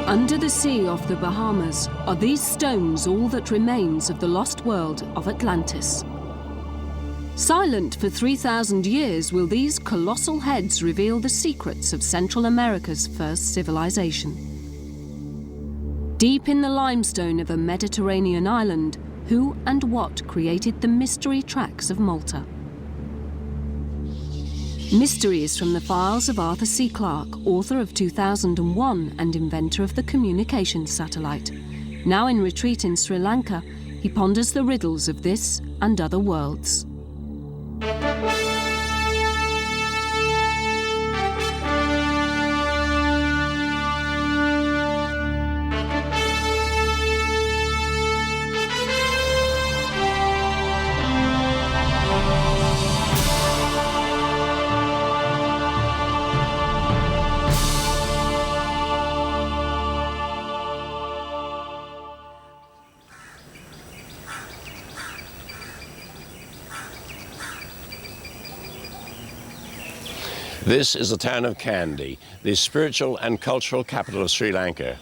Under the sea off the Bahamas are these stones all that remains of the lost world of Atlantis. Silent for 3,000 years will these colossal heads reveal the secrets of Central America's first civilization. Deep in the limestone of a Mediterranean island, who and what created the mystery tracks of Malta? Mysteries from the files of Arthur C. Clarke, author of 2001 and inventor of the communications satellite. Now in retreat in Sri Lanka, he ponders the riddles of this and other worlds. This is the town of Kandy, the spiritual and cultural capital of Sri Lanka.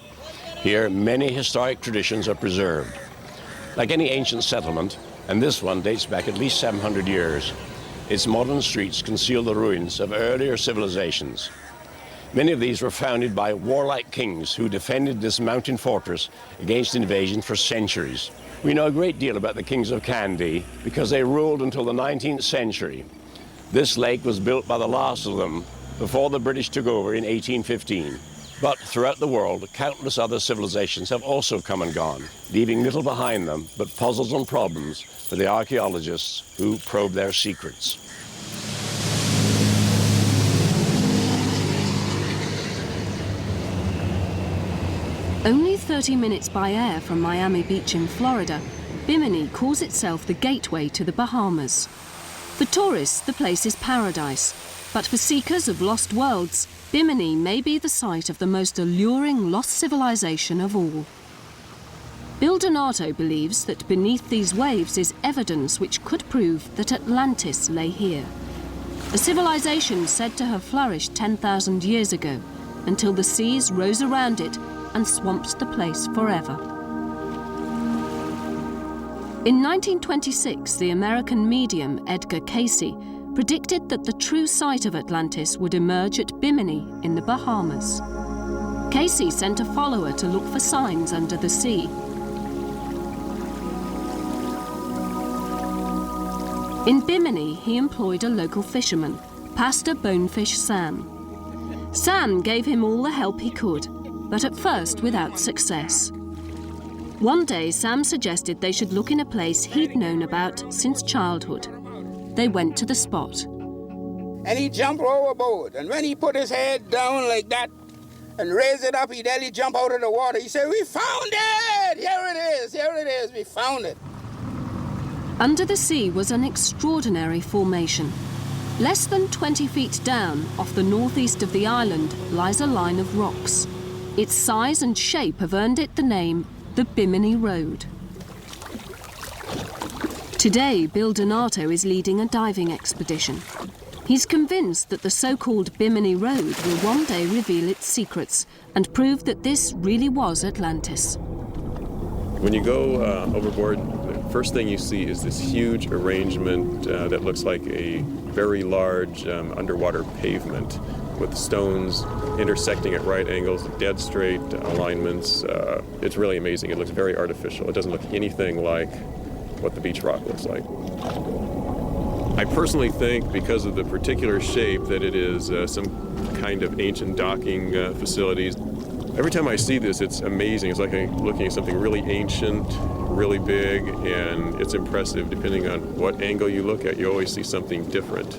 Here, many historic traditions are preserved. Like any ancient settlement, and this one dates back at least 700 years, its modern streets conceal the ruins of earlier civilizations. Many of these were founded by warlike kings who defended this mountain fortress against invasion for centuries. We know a great deal about the kings of Kandy because they ruled until the 19th century. This lake was built by the last of them before the British took over in 1815. But throughout the world, countless other civilizations have also come and gone, leaving little behind them but puzzles and problems for the archaeologists who probe their secrets. Only 30 minutes by air from Miami Beach in Florida, Bimini calls itself the gateway to the Bahamas. For tourists, the place is paradise, but for seekers of lost worlds, Bimini may be the site of the most alluring lost civilization of all. Bill Donato believes that beneath these waves is evidence which could prove that Atlantis lay here. A civilization said to have flourished 10,000 years ago, until the seas rose around it and swamped the place forever. In 1926, the American medium Edgar Cayce predicted that the true site of Atlantis would emerge at Bimini in the Bahamas. Cayce sent a follower to look for signs under the sea. In Bimini, he employed a local fisherman, Pastor Bonefish Sam. Sam gave him all the help he could, but at first without success. One day, Sam suggested they should look in a place he'd known about since childhood. They went to the spot. And he jumped overboard, and when he put his head down like that and raised it up, he'd nearly jump out of the water. He said, "We found it! Here it is, we found it." Under the sea was an extraordinary formation. Less than 20 feet down, off the northeast of the island, lies a line of rocks. Its size and shape have earned it the name the Bimini Road. Today, Bill Donato is leading a diving expedition. He's convinced that the so-called Bimini Road will one day reveal its secrets and prove that this really was Atlantis. When you go overboard, the first thing you see is this huge arrangement that looks like a very large underwater pavement with stones intersecting at right angles, dead straight alignments. It's really amazing. It looks very artificial. It doesn't look anything like what the beach rock looks like. I personally think, because of the particular shape, that it is some kind of ancient docking facilities. Every time I see this, it's amazing. It's like I'm looking at something really ancient, really big, and it's impressive. Depending on what angle you look at, you always see something different.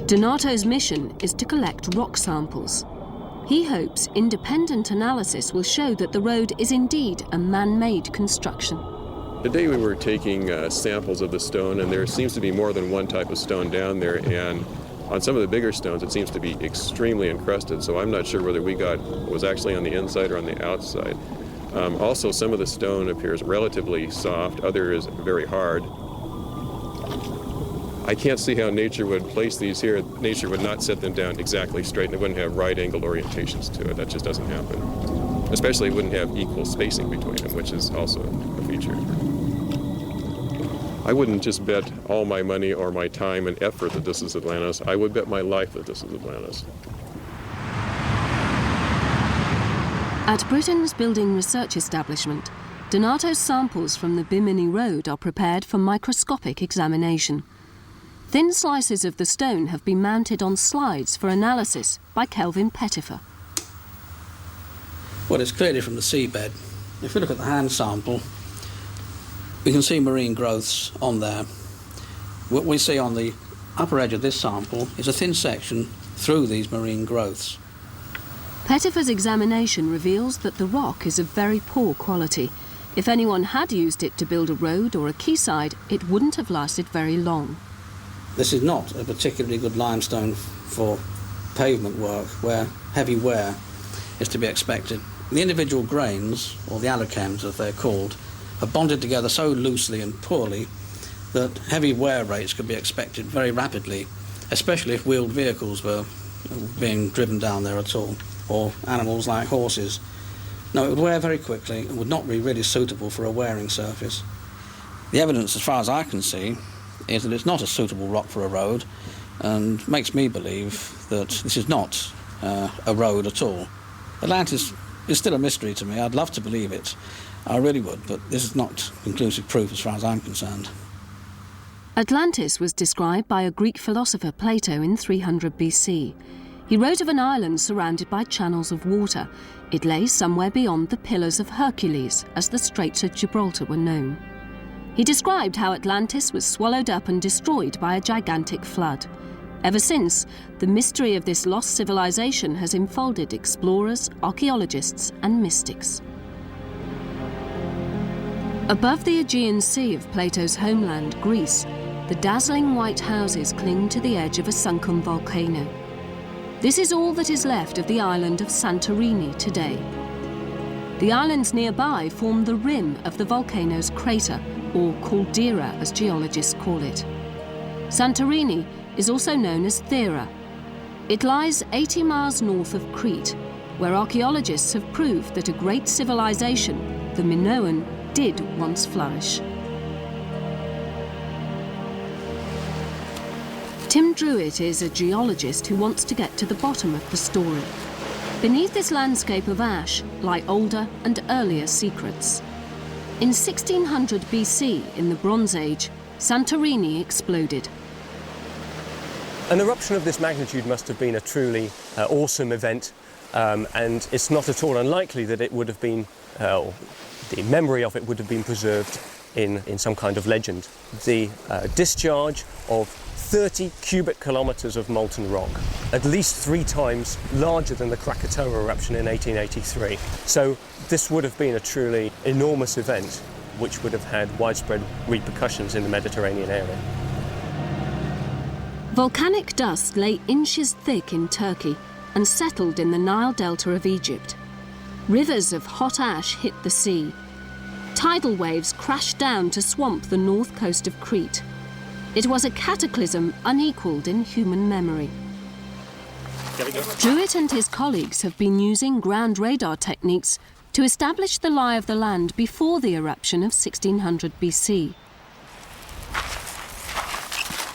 Donato's mission is to collect rock samples. He hopes independent analysis will show that the road is indeed a man-made construction. Today we were taking samples of the stone, and there seems to be more than one type of stone down there, and on some of the bigger stones it seems to be extremely encrusted, so I'm not sure whether we got what was actually on the inside or on the outside. Also, some of the stone appears relatively soft, other is very hard. I can't see how nature would place these here. Nature would not set them down exactly straight, and it wouldn't have right-angled orientations to it. That just doesn't happen. Especially it wouldn't have equal spacing between them, which is also a feature. I wouldn't just bet all my money or my time and effort that this is Atlantis. I would bet my life that this is Atlantis. At Britain's building research establishment, Donato's samples from the Bimini Road are prepared for microscopic examination. Thin slices of the stone have been mounted on slides for analysis by Kelvin Pettifer. Well, it's clearly from the seabed. If we look at the hand sample, we can see marine growths on there. What we see on the upper edge of this sample is a thin section through these marine growths. Pettifer's examination reveals that the rock is of very poor quality. If anyone had used it to build a road or a quayside, it wouldn't have lasted very long. This is not a particularly good limestone for pavement work where heavy wear is to be expected. The individual grains, or the allochems as they're called, are bonded together so loosely and poorly that heavy wear rates could be expected very rapidly, especially if wheeled vehicles were being driven down there at all, or animals like horses. No, it would wear very quickly and would not be really suitable for a wearing surface. The evidence, as far as I can see, is that it's not a suitable rock for a road, and makes me believe that this is not a road at all. Atlantis is still a mystery to me. I'd love to believe it. I really would, but this is not conclusive proof as far as I'm concerned. Atlantis was described by a Greek philosopher Plato in 300 BC. He wrote of an island surrounded by channels of water. It lay somewhere beyond the Pillars of Hercules, as the Straits of Gibraltar were known. He described how Atlantis was swallowed up and destroyed by a gigantic flood. Ever since, the mystery of this lost civilization has enfolded explorers, archaeologists, and mystics. Above the Aegean Sea of Plato's homeland, Greece, the dazzling white houses cling to the edge of a sunken volcano. This is all that is left of the island of Santorini today. The islands nearby form the rim of the volcano's crater, or caldera as geologists call it. Santorini is also known as Thera. It lies 80 miles north of Crete, where archaeologists have proved that a great civilization, the Minoan, did once flourish. Tim Druitt is a geologist who wants to get to the bottom of the story. Beneath this landscape of ash lie older and earlier secrets. In 1600 BC, in the Bronze Age, Santorini exploded. An eruption of this magnitude must have been a truly awesome event, and it's not at all unlikely that it would have been, the memory of it would have been preserved in some kind of legend. The discharge of 30 cubic kilometers of molten rock, at least 3 times larger than the Krakatoa eruption in 1883. So this would have been a truly enormous event, which would have had widespread repercussions in the Mediterranean area. Volcanic dust lay inches thick in Turkey and settled in the Nile Delta of Egypt. Rivers of hot ash hit the sea. Tidal waves crashed down to swamp the north coast of Crete. It was a cataclysm unequalled in human memory. Druitt and his colleagues have been using ground radar techniques to establish the lie of the land before the eruption of 1600 BC.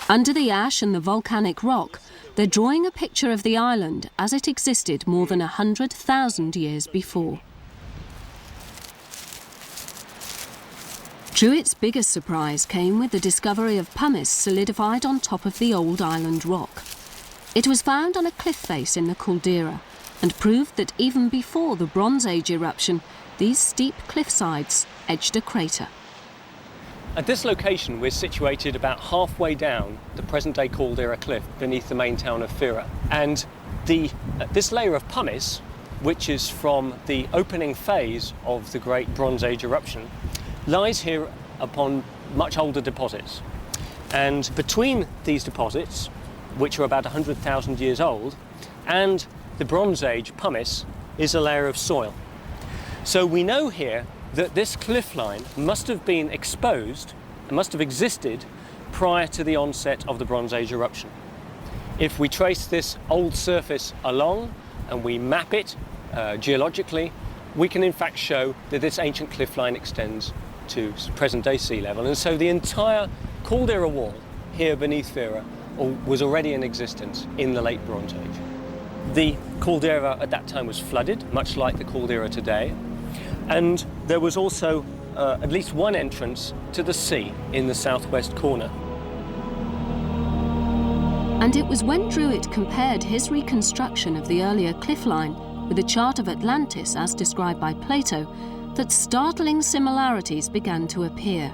Under the ash and the volcanic rock, they're drawing a picture of the island as it existed more than 100,000 years before. Druitt's biggest surprise came with the discovery of pumice solidified on top of the old island rock. It was found on a cliff face in the caldera and proved that even before the Bronze Age eruption, these steep cliffsides edged a crater. At this location, we're situated about halfway down the present-day caldera cliff beneath the main town of Thera. And this layer of pumice, which is from the opening phase of the Great Bronze Age eruption, lies here upon much older deposits. And between these deposits, which are about 100,000 years old, and the Bronze Age pumice is a layer of soil. So we know here that this cliff line must have been exposed, must have existed prior to the onset of the Bronze Age eruption. If we trace this old surface along and we map it geologically, we can in fact show that this ancient cliff line extends to present-day sea level. And so the entire caldera wall here beneath Vera was already in existence in the late Bronze Age. The caldera at that time was flooded, much like the caldera today, and there was also at least one entrance to the sea in the southwest corner. And it was when Druitt compared his reconstruction of the earlier cliff line with a chart of Atlantis as described by Plato that startling similarities began to appear.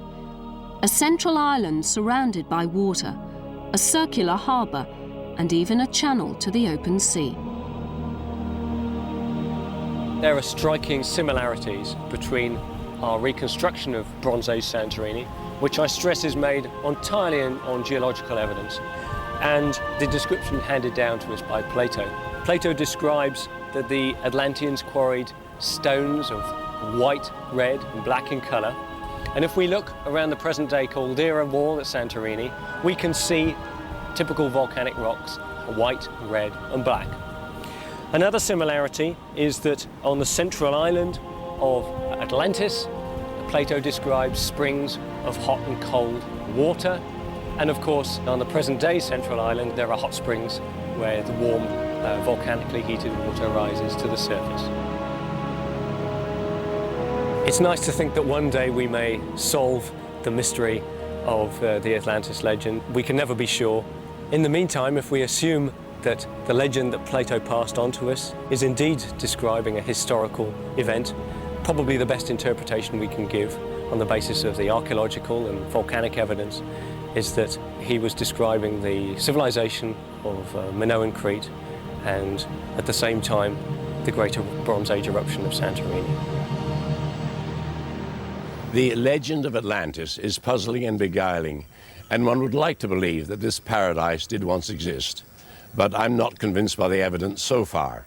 A central island surrounded by water, a circular harbour, and even a channel to the open sea. There are striking similarities between our reconstruction of Bronze Age Santorini, which I stress is made entirely on geological evidence, and the description handed down to us by Plato. Plato describes that the Atlanteans quarried stones of white, red and black in colour, and if we look around the present-day caldera wall at Santorini, we can see typical volcanic rocks, white, red and black. Another similarity is that on the central island of Atlantis, Plato describes springs of hot and cold water, and of course on the present-day central island there are hot springs where the warm volcanically heated water rises to the surface. It's nice to think that one day we may solve the mystery of the Atlantis legend. We can never be sure. In the meantime, if we assume that the legend that Plato passed on to us is indeed describing a historical event, probably the best interpretation we can give on the basis of the archaeological and volcanic evidence is that he was describing the civilization of Minoan Crete and at the same time the greater Bronze Age eruption of Santorini. The legend of Atlantis is puzzling and beguiling, and one would like to believe that this paradise did once exist. But I'm not convinced by the evidence so far.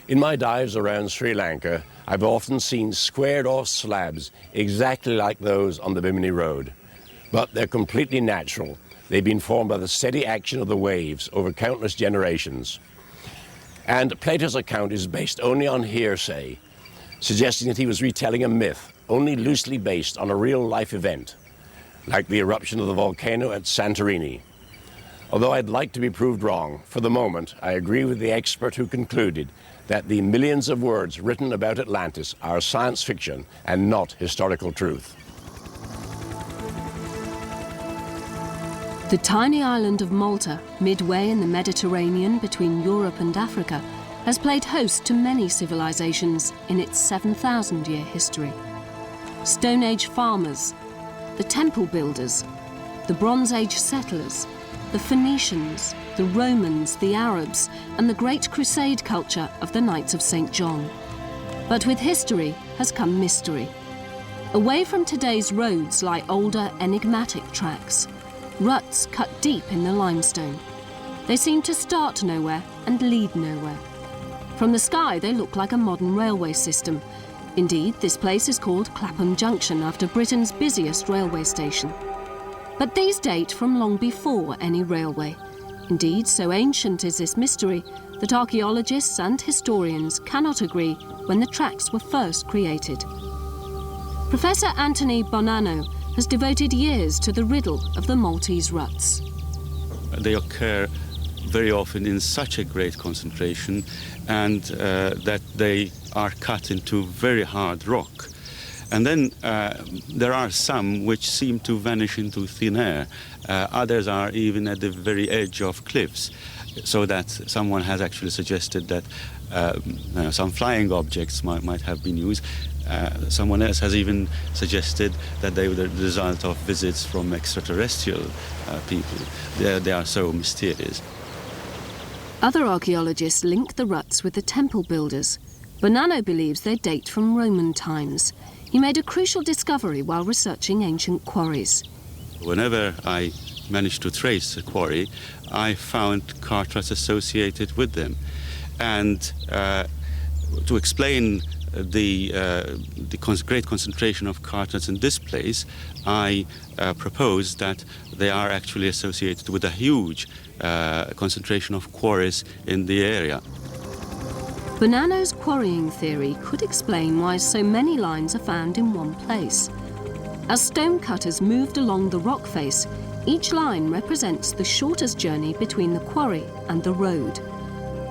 In my dives around Sri Lanka, I've often seen squared-off slabs exactly like those on the Bimini Road. But they're completely natural. They've been formed by the steady action of the waves over countless generations. And Plato's account is based only on hearsay, suggesting that he was retelling a myth, only loosely based on a real-life event, like the eruption of the volcano at Santorini. Although I'd like to be proved wrong, for the moment, I agree with the expert who concluded that the millions of words written about Atlantis are science fiction and not historical truth. The tiny island of Malta, midway in the Mediterranean between Europe and Africa, has played host to many civilizations in its 7,000-year history. Stone Age farmers, the temple builders, the Bronze Age settlers, the Phoenicians, the Romans, the Arabs, and the great crusade culture of the Knights of St. John. But with history has come mystery. Away from today's roads lie older, enigmatic tracks, ruts cut deep in the limestone. They seem to start nowhere and lead nowhere. From the sky, they look like a modern railway system. Indeed, this place is called Clapham Junction after Britain's busiest railway station. But these date from long before any railway. Indeed, so ancient is this mystery that archaeologists and historians cannot agree when the tracks were first created. Professor Anthony Bonanno has devoted years to the riddle of the Maltese ruts. They occur very often in such a great concentration and that they are cut into very hard rock. And then there are some which seem to vanish into thin air. Others are even at the very edge of cliffs, so that someone has actually suggested that some flying objects might have been used. Someone else has even suggested that they were the result of visits from extraterrestrial people. They are so mysterious. Other archaeologists link the ruts with the temple builders. Bonanno believes they date from Roman times. He made a crucial discovery while researching ancient quarries. Whenever I managed to trace a quarry, I found cart ruts associated with them. And to explain great concentration of cartons in this place, I propose that they are actually associated with a huge concentration of quarries in the area. Bonanno's quarrying theory could explain why so many lines are found in one place. As stonecutters moved along the rock face, each line represents the shortest journey between the quarry and the road.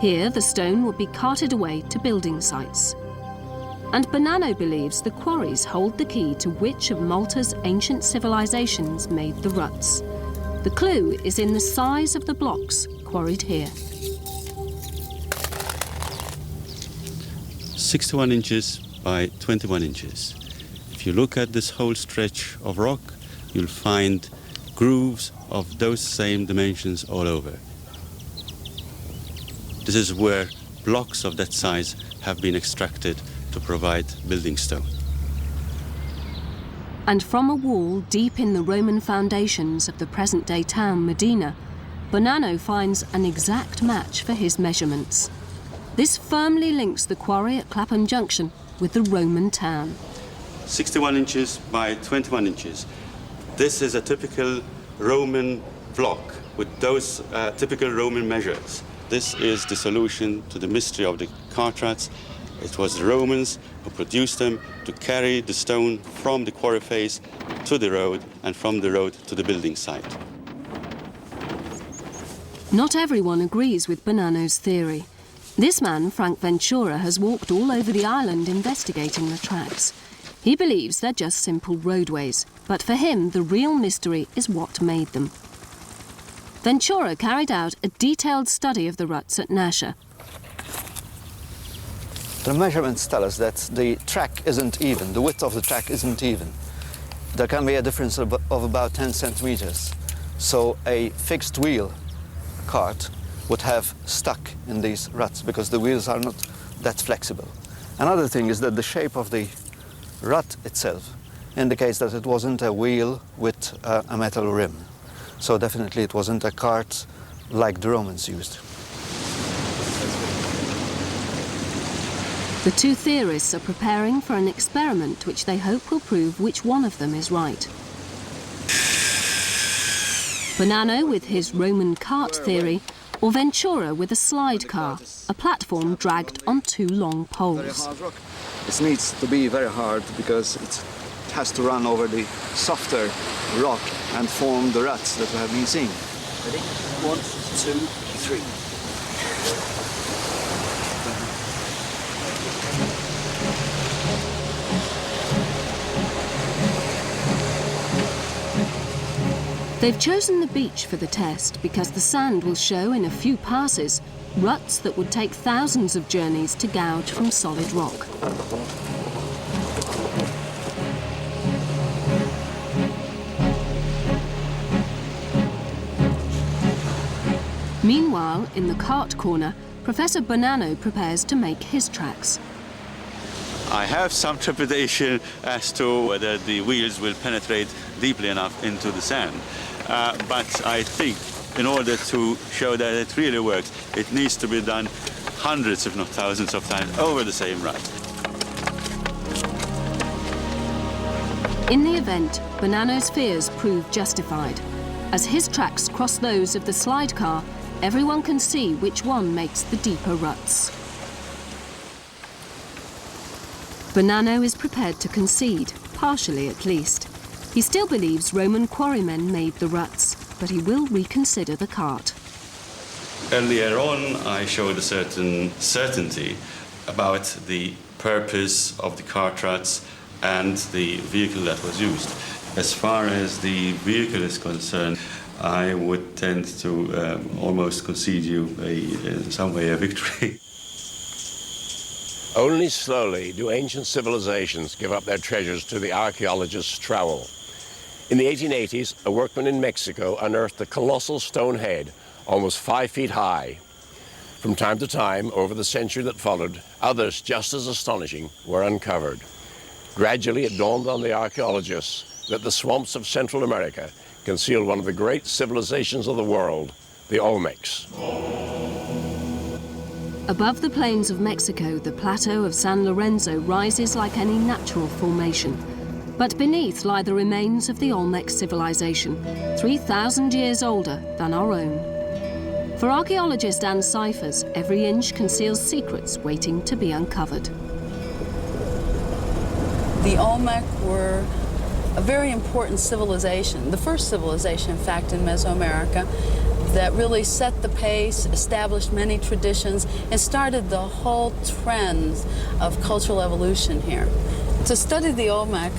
Here, the stone would be carted away to building sites. And Bonanno believes the quarries hold the key to which of Malta's ancient civilizations made the ruts. The clue is in the size of the blocks quarried here. 61 inches by 21 inches. If you look at this whole stretch of rock, you'll find grooves of those same dimensions all over. This is where blocks of that size have been extracted to provide building stone. And from a wall deep in the Roman foundations of the present-day town Medina, Bonanno finds an exact match for his measurements. This firmly links the quarry at Clapham Junction with the Roman town. 61 inches by 21 inches. This is a typical Roman block with those typical Roman measures. This is the solution to the mystery of the cart ruts. It was the Romans who produced them to carry the stone from the quarry face to the road and from the road to the building site. Not everyone agrees with Bonanno's theory. This man, Frank Ventura, has walked all over the island investigating the tracks. He believes they're just simple roadways, but for him, the real mystery is what made them. Ventura carried out a detailed study of the ruts at Nasher. The measurements tell us that the track isn't even, the width of the track isn't even. There can be a difference of about 10 centimeters. So a fixed wheel cart would have stuck in these ruts because the wheels are not that flexible. Another thing is that the shape of the rut itself indicates that it wasn't a wheel with a metal rim. So definitely it wasn't a cart like the Romans used. The two theorists are preparing for an experiment which they hope will prove which one of them is right. Bonanno with his Roman cart theory, or Ventura with a slide car, a platform dragged on two long poles. It needs to be very hard because it has to run over the softer rock and form the ruts that we have been seeing. Ready? 1, 2, 3. They've chosen the beach for the test because the sand will show in a few passes ruts that would take thousands of journeys to gouge from solid rock. Meanwhile, in the cart corner, Professor Bonanno prepares to make his tracks. I have some trepidation as to whether the wheels will penetrate deeply enough into the sand. But I think in order to show that it really works, it needs to be done hundreds, if not thousands of times over the same rut. In the event, Bonanno's fears prove justified. As his tracks cross those of the slide car, everyone can see which one makes the deeper ruts. Bonanno is prepared to concede, partially at least. He still believes Roman quarrymen made the ruts, but he will reconsider the cart. Earlier on, I showed a certain certainty about the purpose of the cart ruts and the vehicle that was used. As far as the vehicle is concerned, I would tend to almost concede you, in some way, a victory. Only slowly do ancient civilizations give up their treasures to the archaeologist's trowel. In the 1880s, a workman in Mexico unearthed a colossal stone head, almost 5 feet high. From time to time, over the century that followed, others just as astonishing were uncovered. Gradually, it dawned on the archaeologists that the swamps of Central America concealed one of the great civilizations of the world, the Olmecs. Above the plains of Mexico, the plateau of San Lorenzo rises like any natural formation. But beneath lie the remains of the Olmec civilization, 3,000 years older than our own. For archaeologist Anne Cyphers, every inch conceals secrets waiting to be uncovered. The Olmec were a very important civilization, the first civilization, in fact, in Mesoamerica, that really set the pace, established many traditions, and started the whole trend of cultural evolution here. To study the Olmec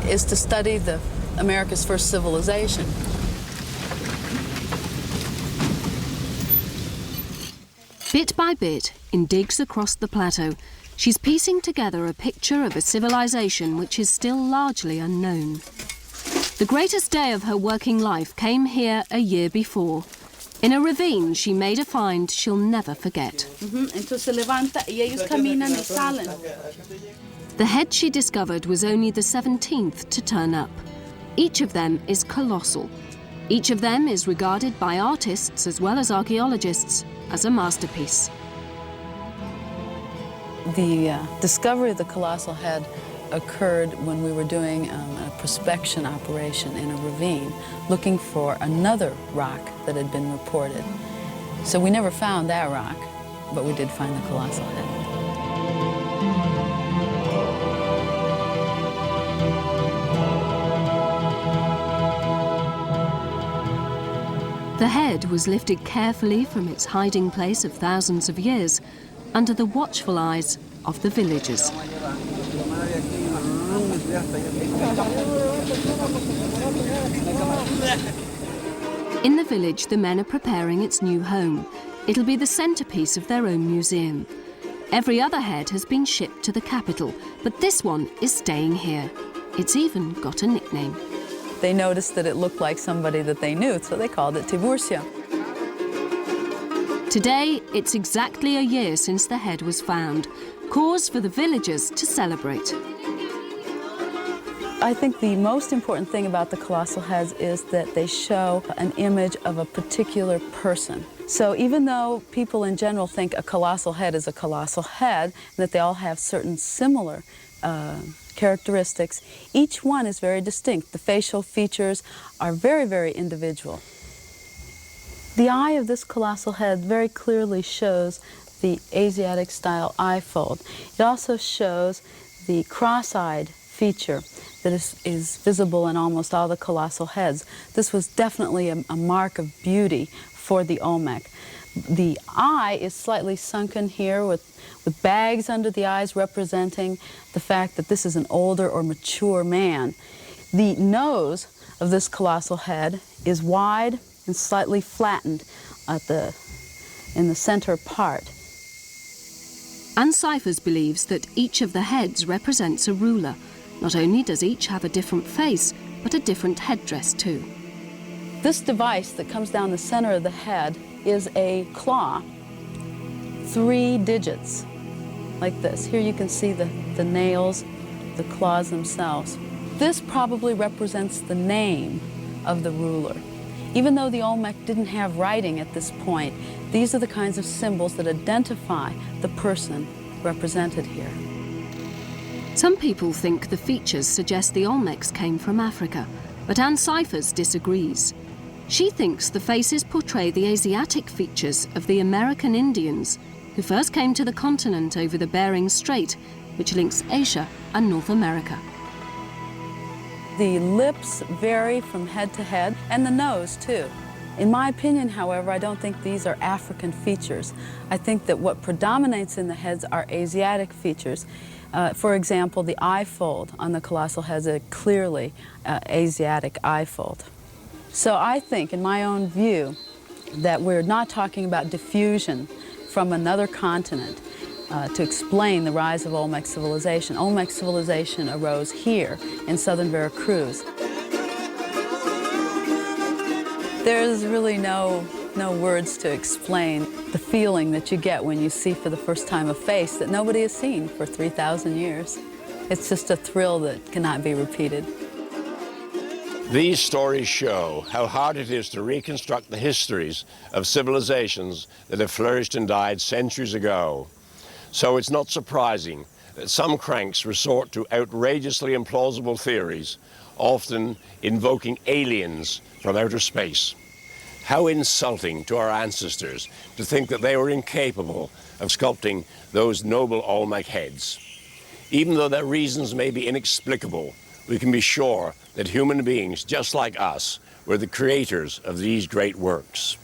is to study America's first civilization. Bit by bit, in digs across the plateau, she's piecing together a picture of a civilization which is still largely unknown. The greatest day of her working life came here a year before. In a ravine, she made a find she'll never forget. The head she discovered was only the 17th to turn up. Each of them is colossal. Each of them is regarded by artists as well as archaeologists as a masterpiece. The discovery of the colossal head occurred when we were doing a prospection operation in a ravine, looking for another rock that had been reported. So we never found that rock, but we did find the colossal head. The head was lifted carefully from its hiding place of thousands of years under the watchful eyes of the villagers. In the village, the men are preparing its new home. It'll be the centerpiece of their own museum. Every other head has been shipped to the capital, but this one is staying here. It's even got a nickname. They noticed that it looked like somebody that they knew, so they called it Tiburcio. Today, it's exactly a year since the head was found. Cause for the villagers to celebrate. I think the most important thing about the colossal heads is that they show an image of a particular person. So even though people in general think a colossal head is a colossal head, that they all have certain similar characteristics, each one is very distinct. The facial features are very, very individual. The eye of this colossal head very clearly shows the Asiatic-style eye fold. It also shows the cross-eyed feature that is visible in almost all the colossal heads. This was definitely a mark of beauty for the Olmec. The eye is slightly sunken here with bags under the eyes representing the fact that this is an older or mature man. The nose of this colossal head is wide and slightly flattened in the center part. Anne Cyphers believes that each of the heads represents a ruler. Not only does each have a different face, but a different headdress too. This device that comes down the center of the head is a claw, 3 digits, like this. Here you can see the nails, the claws themselves. This probably represents the name of the ruler. Even though the Olmec didn't have writing at this point, these are the kinds of symbols that identify the person represented here. Some people think the features suggest the Olmecs came from Africa, but Anne Cyphers disagrees. She thinks the faces portray the Asiatic features of the American Indians, who first came to the continent over the Bering Strait, which links Asia and North America. The lips vary from head to head, and the nose too. In my opinion, however, I don't think these are African features. I think that what predominates in the heads are Asiatic features. For example, the eye fold on the colossal heads is a clearly Asiatic eye fold. So I think, in my own view, that we're not talking about diffusion from another continent to explain the rise of Olmec civilization. Olmec civilization arose here in southern Veracruz. There's really no words to explain the feeling that you get when you see for the first time a face that nobody has seen for 3,000 years. It's just a thrill that cannot be repeated. These stories show how hard it is to reconstruct the histories of civilizations that have flourished and died centuries ago. So it's not surprising that some cranks resort to outrageously implausible theories, often invoking aliens from outer space. How insulting to our ancestors to think that they were incapable of sculpting those noble Olmec heads. Even though their reasons may be inexplicable, we can be sure that human beings, just like us, were the creators of these great works.